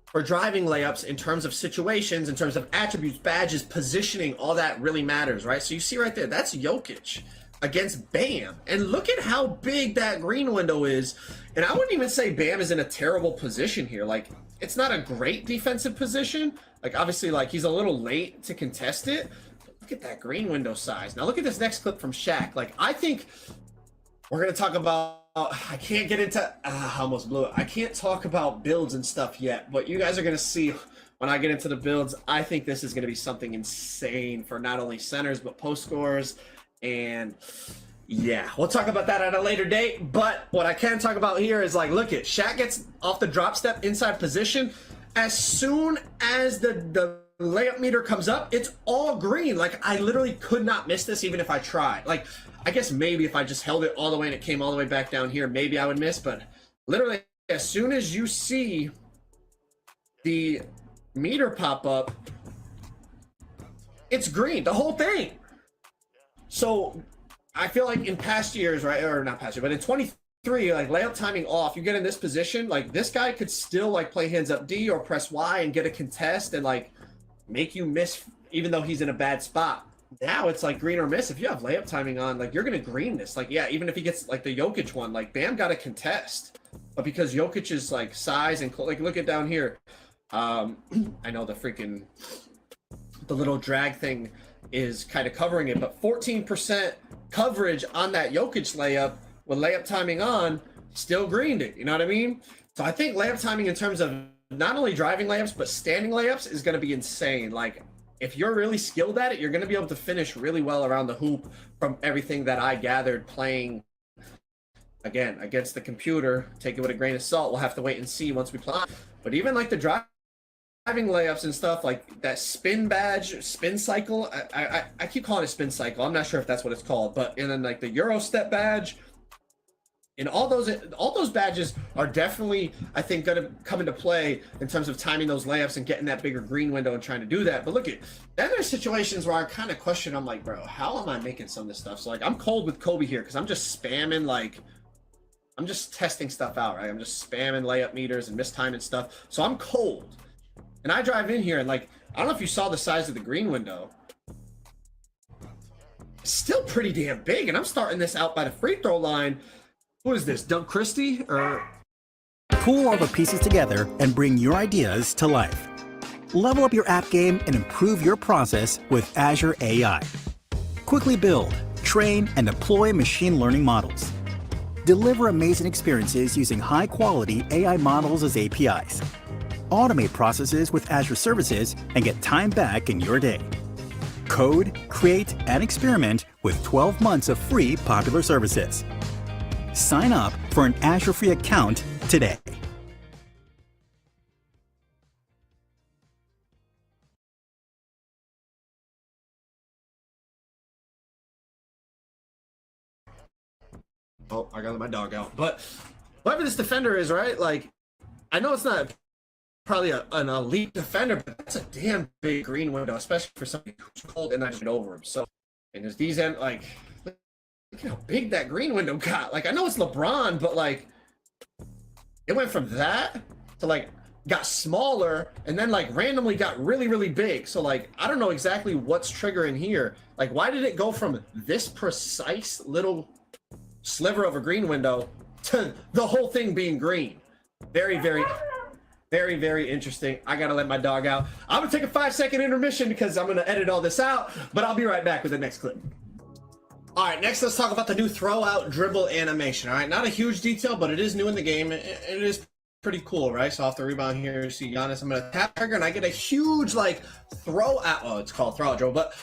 for driving layups in terms of situations, in terms of attributes, badges, positioning, all that really matters, right? So you see right there, that's Jokic against Bam. And look at how big that green window is. And I wouldn't even say Bam is in a terrible position here. Like, it's not a great defensive position. Like, obviously, like, he's a little late to contest it. But look at that green window size. Now, look at this next clip from Shaq. Like, I think we're going to talk about, I can't get into, I almost blew it. I can't talk about builds and stuff yet, but you guys are going to see when I get into the builds. I think this is going to be something insane for not only centers, but post scorers. And yeah, we'll talk about that at a later date. But what I can talk about here is like, look at Shaq gets off the drop step inside position. As soon as the layup meter comes up, it's all green. Like I literally could not miss this even if I tried. Like, I guess maybe if I just held it all the way and it came all the way back down here, maybe I would miss. But literally, as soon as you see the meter pop up, it's green, the whole thing. So I feel like in past years, right, or not past year, but in 23, like layup timing off, you get in this position, like this guy could still like play hands up D or press Y and get a contest and like make you miss even though he's in a bad spot. Now it's like green or miss. If you have layup timing on, like you're gonna green this. Like yeah, even if he gets like the Jokic one, like Bam got a contest, but because Jokic's like size and like look at down here, I know the little drag thing is kind of covering it, but 14% coverage on that Jokic layup with layup timing on still greened it. You know what I mean? So I think layup timing in terms of not only driving layups but standing layups is going to be insane. Like if you're really skilled at it, you're going to be able to finish really well around the hoop from everything that I gathered playing, again, against the computer. Take it with a grain of salt. We'll have to wait and see once we play. But even like the driving layups and stuff, like that spin badge, spin cycle, I keep calling it spin cycle. I'm not sure if that's what it's called. But and then like the Euro step badge, and all those badges are definitely, I think, going to come into play in terms of timing those layups and getting that bigger green window and trying to do that. But look at, then there's situations where I kind of question, I'm like, bro, how am I making some of this stuff? So like, I'm cold with Kobe here because I'm just spamming, like, I'm just testing stuff out, right? I'm just spamming layup meters and mistiming stuff. So I'm cold. And I drive in here and like, I don't know if you saw the size of the green window. It's still pretty damn big. And I'm starting this out by the free throw line. Who is this, Doug Christie? Or pull all the pieces together and bring your ideas to life. Level up your app game and improve your process with Azure AI. Quickly build, train, and deploy machine learning models. Deliver amazing experiences using high-quality AI models as APIs. Automate processes with Azure services and get time back in your day. Code, create, and experiment with 12 months of free popular services. Sign up for an Azure free account today. Oh, I gotta let my dog out. But whoever this defender is, right? Like, I know it's not probably an elite defender, but that's a damn big green window, especially for somebody who's cold and I just get over him. So, and there's these end, like, look at how big that green window got. Like, I know it's LeBron, but like, it went from that to like, got smaller and then like randomly got really, really big. So like, I don't know exactly what's triggering here. Like, why did it go from this precise little sliver of a green window to the whole thing being green? Very, very, very, very interesting. I gotta let my dog out. I'm gonna take a 5-second intermission because I'm gonna edit all this out, but I'll be right back with the next clip. All right, next let's talk about the new throw out dribble animation. All right, not a huge detail, but it is new in the game. It is pretty cool, right? So off the rebound here, you see Giannis. I'm gonna tap trigger and I get a huge like throw out. Oh, it's called throw out dribble, but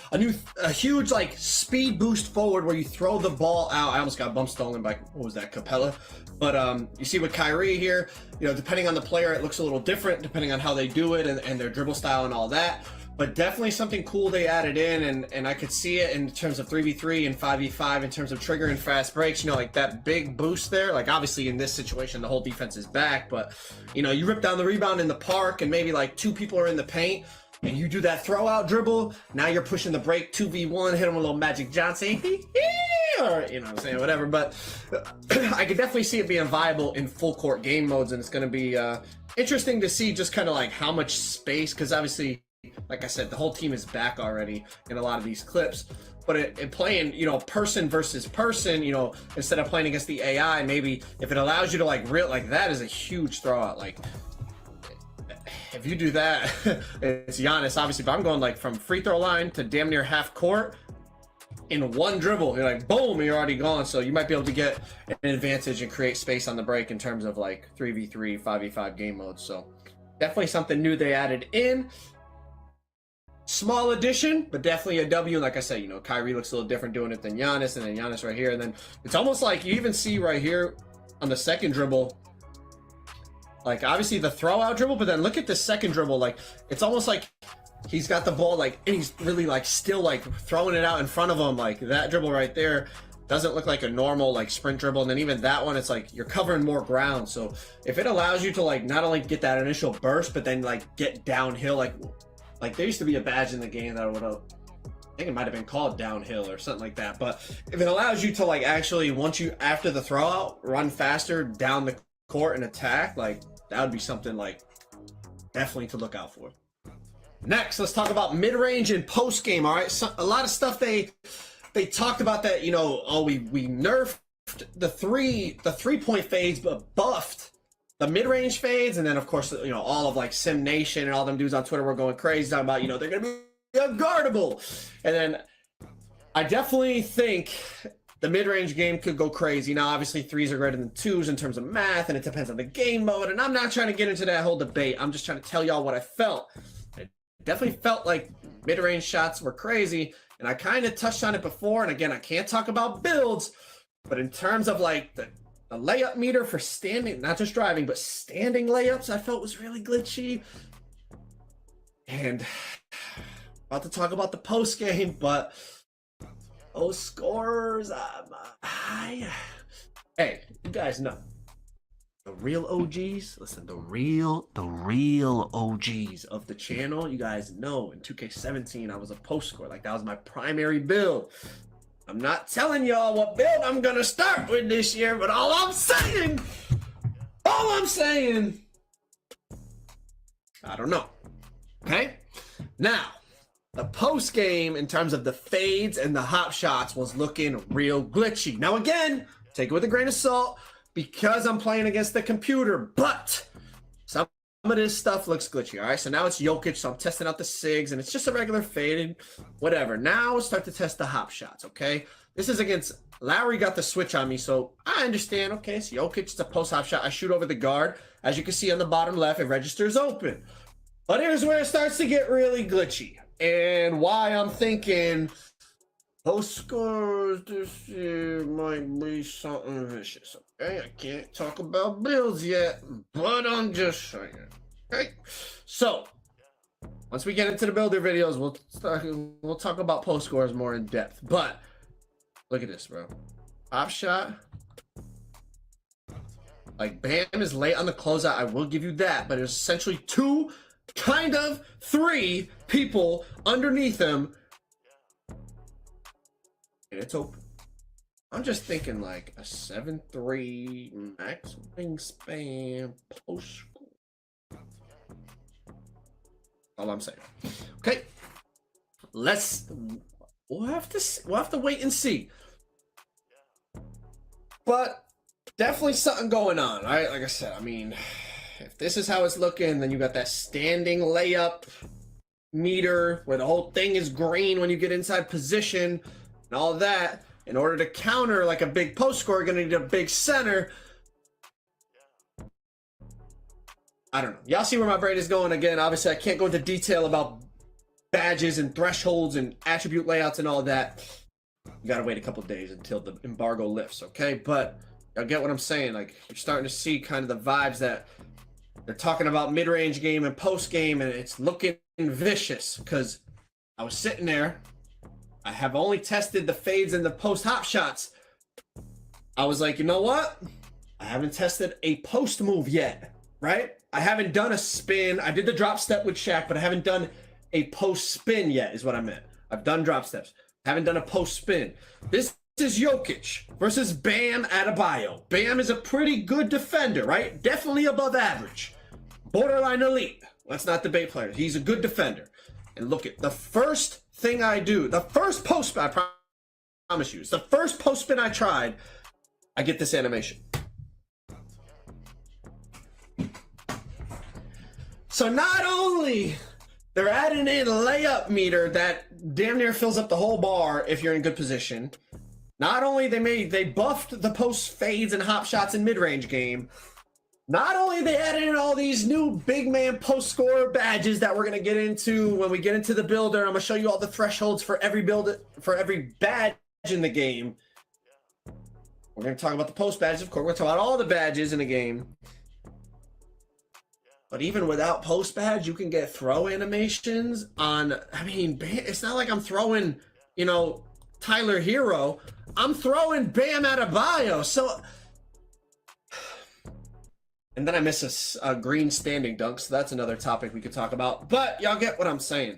a huge like speed boost forward where you throw the ball out. I almost got bump stolen by, what was that, Capella? But you see with Kyrie here, you know, depending on the player, it looks a little different depending on how they do it and their dribble style and all that. But definitely something cool they added in, and I could see it in terms of 3v3 and 5v5 in terms of triggering fast breaks, you know, like that big boost there. Like, obviously in this situation, the whole defense is back, but, you know, you rip down the rebound in the park and maybe like 2 people are in the paint and you do that throw out dribble. Now you're pushing the break 2v1, hit him with a little Magic Johnson, or, you know what I'm saying, whatever. But I could definitely see it being viable in full court game modes, and it's going to be interesting to see just kind of like how much space, because obviously, like I said, the whole team is back already in a lot of these clips. But in playing, you know, person versus person, you know, instead of playing against the AI, maybe if it allows you to like like that is a huge throw out. Like, if you do that, it's Giannis, obviously, but I'm going like from free throw line to damn near half court in one dribble. You're like, boom, and you're already gone. So you might be able to get an advantage and create space on the break in terms of like 3v3, 5v5 game modes. So definitely something new they added in. Small addition, but definitely a W. Like I said, you know, Kyrie looks a little different doing it than Giannis, and then Giannis right here. And then it's almost like you even see right here on the second dribble, like obviously the throw out dribble, but then look at the second dribble. Like, it's almost like he's got the ball, like, and he's really like still like throwing it out in front of him. Like that dribble right there doesn't look like a normal like sprint dribble. And then even that one, it's like you're covering more ground. So if it allows you to like not only get that initial burst, but then like get downhill, like there used to be a badge in the game that would have, I think it might have been called downhill or something like that. But if it allows you to like actually, once you, after the throw out, run faster down the court and attack, like that would be something like definitely to look out for. Next, let's talk about mid-range and post-game. All right, so a lot of stuff they talked about that, you know, oh, we nerfed the three-point fades, but buffed the mid-range fades. And then of course, you know, all of like Sim Nation and all them dudes on Twitter were going crazy talking about, you know, they're gonna be unguardable. And then I definitely think the mid-range game could go crazy. Now, obviously, threes are greater than twos in terms of math, and it depends on the game mode. And I'm not trying to get into that whole debate. I'm just trying to tell y'all what I felt. I definitely felt like mid-range shots were crazy, and I kind of touched on it before. And again, I can't talk about builds, but in terms of like the layup meter for standing, not just driving, but standing layups, I felt was really glitchy. And about to talk about the post game, but those scores, hey, you guys know the real OGs. Listen, the real OGs of the channel. You guys know in 2K17 I was a post scorer. Like, that was my primary build. I'm not telling y'all what build I'm gonna start with this year, but all I'm saying, I don't know. Okay, now the post game in terms of the fades and the hop shots was looking real glitchy. Now again, take it with a grain of salt because I'm playing against the computer, but some of this stuff looks glitchy. All right, so now it's Jokic, so I'm testing out the SIGs, and it's just a regular fade, whatever. Now let's start to test the hop shots. Okay, this is against Lowry. Got the switch on me, so I understand. Okay, it's Jokic, it's a post hop shot. I shoot over the guard. As you can see on the bottom left, it registers open. But here's where it starts to get really glitchy, and why I'm thinking Post scores this year might be something vicious. Okay, I can't talk about builds yet, but I'm just saying. Okay, so once we get into the builder videos, we'll talk about post scores more in depth. But look at this, bro. Top shot. Like, Bam is late on the closeout. I will give you that, but there's essentially 2, kind of 3 people underneath him. And it's open. I'm just thinking like a 7-3 max wingspan post score. All I'm saying. Okay, we'll have to wait and see. But definitely something going on, right? Like I said, I mean, if this is how it's looking, then you got that standing layup meter where the whole thing is green when you get inside position. And all that, in order to counter like a big post score, you're gonna need a big center. I don't know. Y'all see where my brain is going again. Obviously, I can't go into detail about badges and thresholds and attribute layouts and all that. You gotta wait a couple days until the embargo lifts, okay? But y'all get what I'm saying. Like, you're starting to see kind of the vibes that they're talking about mid-range game and post game, and it's looking vicious. Because I was sitting there. I have only tested the fades and the post hop shots. I was like, you know what? I haven't tested a post move yet, right? I haven't done a spin. I did the drop step with Shaq, but I haven't done a post spin yet, is what I meant. I've done drop steps. Haven't done a post spin. This is Jokic versus Bam Adebayo. Bam is a pretty good defender, right? Definitely above average. Borderline elite. Let's not debate players. He's a good defender. And look at the first thing I do, the first post spin, I promise you, it's the first post spin I tried, I get this animation. So not only they're adding in a layup meter that damn near fills up the whole bar if you're in good position. Not only they buffed the post fades and hop shots in mid-range game. Not only they added in all these new big man post scorer badges that we're gonna get into when we get into the builder. I'm gonna show you all the thresholds for every badge in the game. We're gonna talk about the post badges, of course. We're gonna talk about all the badges in the game. But even without post badge, you can get throw animations on. I mean, it's not like I'm throwing, you know, Tyler Hero. I'm throwing Bam Adebayo. So. And then I miss a green standing dunk, so that's another topic we could talk about. But y'all get what I'm saying.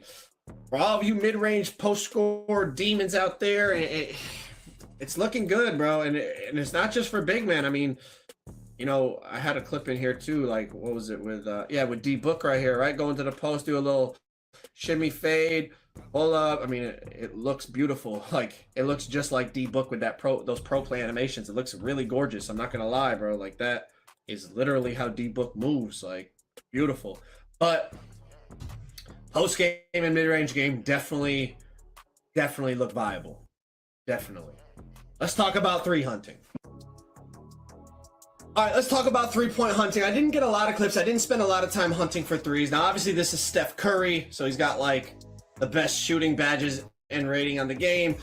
For all of you mid-range post-score demons out there, it's looking good, bro. And it's not just for big man. I mean, you know, I had a clip in here too. Like, what was it with? With D Book right here, right? Going to the post, do a little shimmy fade, pull up. I mean, it looks beautiful. Like, it looks just like D Book with those pro play animations. It looks really gorgeous. I'm not gonna lie, bro. Like that is literally how D-Book moves, like, beautiful. But post-game and mid-range game definitely look viable. Definitely. Let's talk about 3 hunting. All right, let's talk about 3-point hunting. I didn't get a lot of clips. I didn't spend a lot of time hunting for threes. Now, obviously, this is Steph Curry, so he's got, like, the best shooting badges and rating on the game.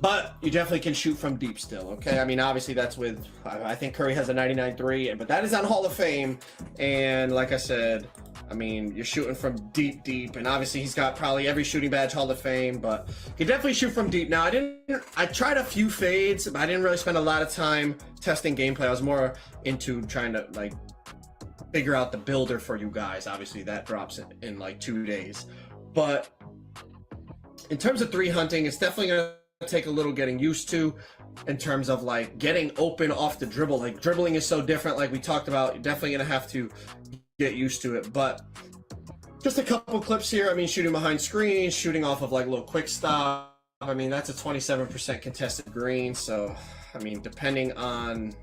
But you definitely can shoot from deep still, okay? I mean, obviously that's with, I think Curry has a 99.3, but that is on Hall of Fame. And like I said, I mean, you're shooting from deep, and obviously he's got probably every shooting badge Hall of Fame, but you can definitely shoot from deep. Now, I tried a few fades, but I didn't really spend a lot of time testing gameplay. I was more into trying to, like, figure out the builder for you guys. Obviously, that drops in like 2 days. But in terms of 3 hunting, it's definitely going to take a little getting used to in terms of like getting open off the dribble. Like dribbling is so different, like we talked about. You're definitely gonna have to get used to it. But just a couple clips here. I mean, shooting behind screens, shooting off of like a little quick stop. I mean, that's a 27% contested green. So I mean, depending on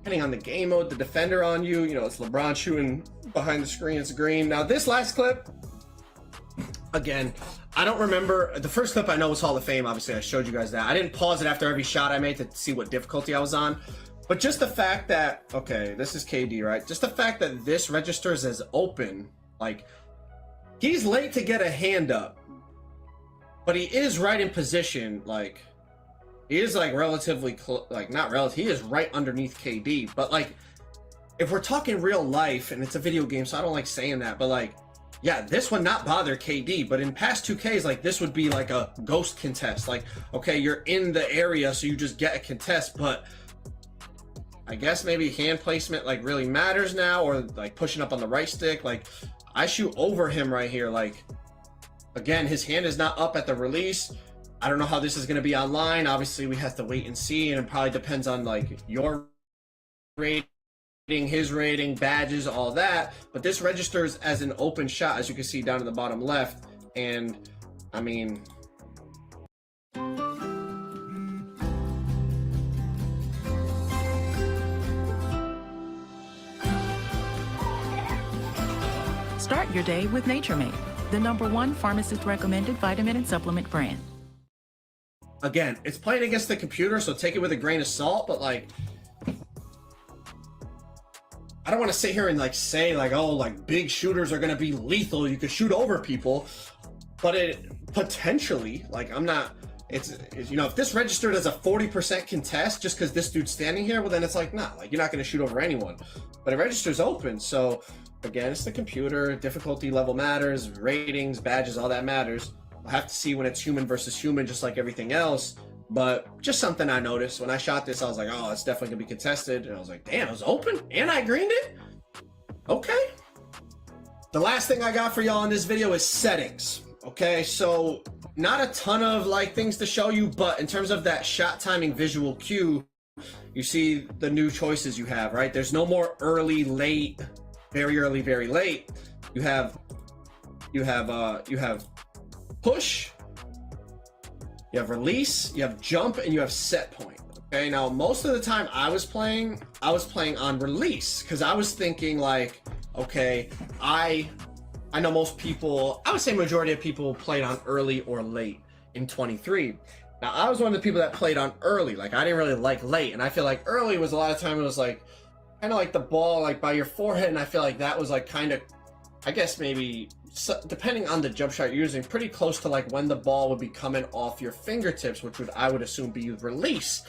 the game mode, the defender on you, you know, it's LeBron shooting behind the screen, it's green. Now this last clip, again, I don't remember. The first clip I know was Hall of Fame. Obviously, I showed you guys that. I didn't pause it after every shot I made to see what difficulty I was on. But just the fact that, okay, this is KD, right? Just the fact that this registers as open, like, he's late to get a hand up. but he is right in position. Like, he is like relatively like not relative. He is right underneath KD. But like, if we're talking real life, and it's a video game, so I don't like saying that, but like, yeah, this would not bother KD. But in past 2Ks, like, this would be like a ghost contest. Like, okay, you're in the area, so you just get a contest. But I guess maybe hand placement like really matters now, or like pushing up on the right stick. Like, I shoot over him right here. Like, again, his hand is not up at the release. I don't know how this is going to be online. Obviously, we have to wait and see, and it probably depends on like your rating, his rating, badges, all that. But this registers as an open shot, as you can see down in the bottom left. And I mean, Start your day with Nature Made, the #1 pharmacist-recommended vitamin and supplement brand. again, it's playing against the computer, so take it with a grain of salt. But like, I don't want to sit here and like say like, oh, like big shooters are gonna be lethal. You could shoot over people, but it potentially, like, I'm not. It's you know, if this registered as a 40% contest just because this dude's standing here, well then it's like, nah, like, you're not gonna shoot over anyone. But it registers open, so again, it's the computer. Difficulty level matters, ratings, badges, all that matters. We'll have to see when it's human versus human, just like everything else. But just something I noticed when I shot this, I was like, oh, it's definitely gonna be contested. And I was like, damn, it was open and I greened it. Okay. The last thing I got for y'all in this video is settings. Okay, so not a ton of like things to show you, but in terms of that shot timing visual cue, you see the new choices you have, right? There's no more early, late, very early, very late. You have push, you have release, you have jump, and you have set point. Okay, now most of the time I was playing on release because I was thinking like, okay, I know most people, I would say majority of people played on early or late in 23. Now I was one of the people that played on early. Like, I didn't really like late, and I feel like early was a lot of time it was like kind of like the ball like by your forehead, and I feel like that was like kind of, I guess maybe depending on the jump shot you're using, pretty close to like when the ball would be coming off your fingertips, which would, I would assume, be release.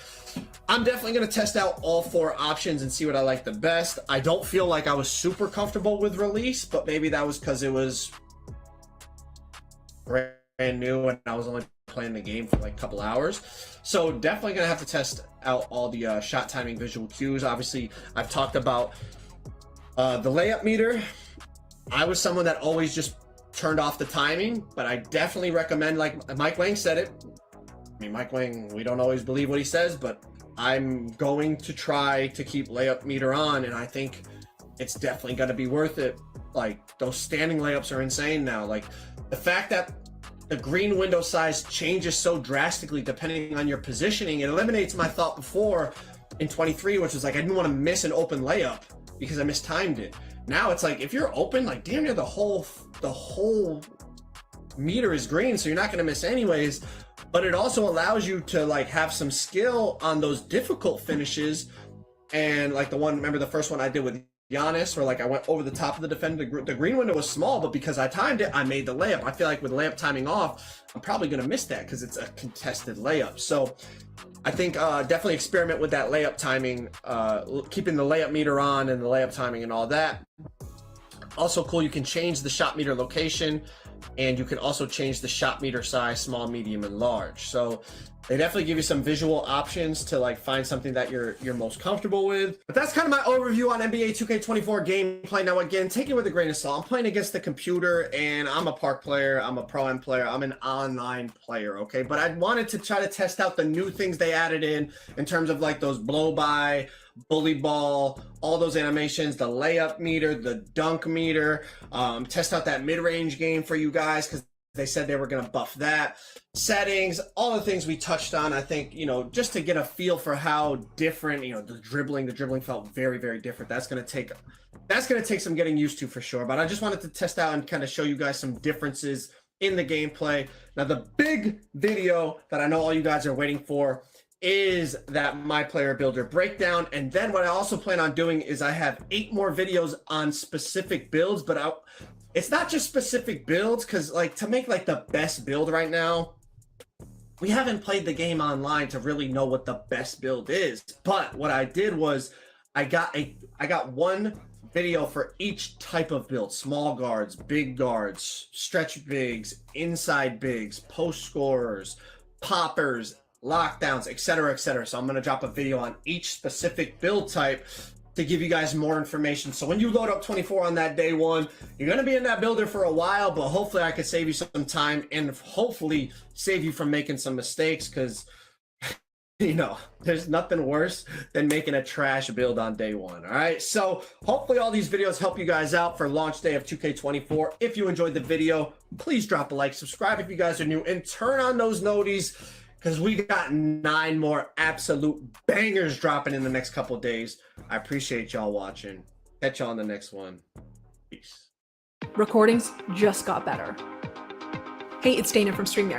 I'm definitely going to test out all 4 options and see what I like the best. I don't feel like I was super comfortable with release, but maybe that was because it was brand new and I was only playing the game for like a couple hours. So definitely going to have to test out all the shot timing visual cues. Obviously, I've talked about the layup meter. I was someone that always just turned off the timing, but I definitely recommend, like Mike Wang said it. I mean, Mike Wang, we don't always believe what he says, but I'm going to try to keep layup meter on, and I think it's definitely going to be worth it. Like, those standing layups are insane now. Like, the fact that the green window size changes so drastically depending on your positioning, it eliminates my thought before in 23, which was like, I didn't want to miss an open layup because I mistimed it. Now it's like, if you're open, like damn near the whole meter is green, so you're not going to miss anyways. But it also allows you to like have some skill on those difficult finishes. And like the one, remember the first one I did with Giannis, where like I went over the top of the defender. The green window was small, but because I timed it, I made the layup. I feel like with layup timing off, I'm probably going to miss that because it's a contested layup. So I think definitely experiment with that layup timing, keeping the layup meter on and the layup timing and all that. Also cool, you can change the shot meter location, and you can also change the shot meter size, small, medium, and large. So they definitely give you some visual options to like find something that you're most comfortable with. But that's kind of my overview on NBA 2K24 gameplay. Now again, take it with a grain of salt. I'm playing against the computer, and I'm a park player, I'm a pro-am player, I'm an online player, okay? But I wanted to try to test out the new things they added in terms of like those blow-by, bully ball, all those animations, the layup meter, the dunk meter, test out that mid-range game for you guys because they said they were going to buff that. Settings, all the things we touched on, I think, you know, just to get a feel for how different, you know, the dribbling felt very, very different. That's going to take some getting used to for sure. But I just wanted to test out and kind of show you guys some differences in the gameplay. Now, the big video that I know all you guys are waiting for is that My Player Builder breakdown. And then what I also plan on doing is I have 8 more videos on specific builds, but it's not just specific builds, because like to make like the best build right now, we haven't played the game online to really know what the best build is. But what I did was I got one video for each type of build: small guards, big guards, stretch bigs, inside bigs, post scorers, poppers, lockdowns, etc., etc. So I'm going to drop a video on each specific build type to give you guys more information. So when you load up 24 on that day one, you're going to be in that builder for a while, but hopefully I could save you some time and hopefully save you from making some mistakes, because you know, there's nothing worse than making a trash build on day one. All right, so hopefully all these videos help you guys out for launch day of 2K24. If you enjoyed the video, please drop a like, subscribe if you guys are new, and turn on those noties, because we got 9 more absolute bangers dropping in the next couple days. I appreciate y'all watching. Catch y'all on the next one. Peace. Recordings just got better. Hey, it's Dana from StreamYard.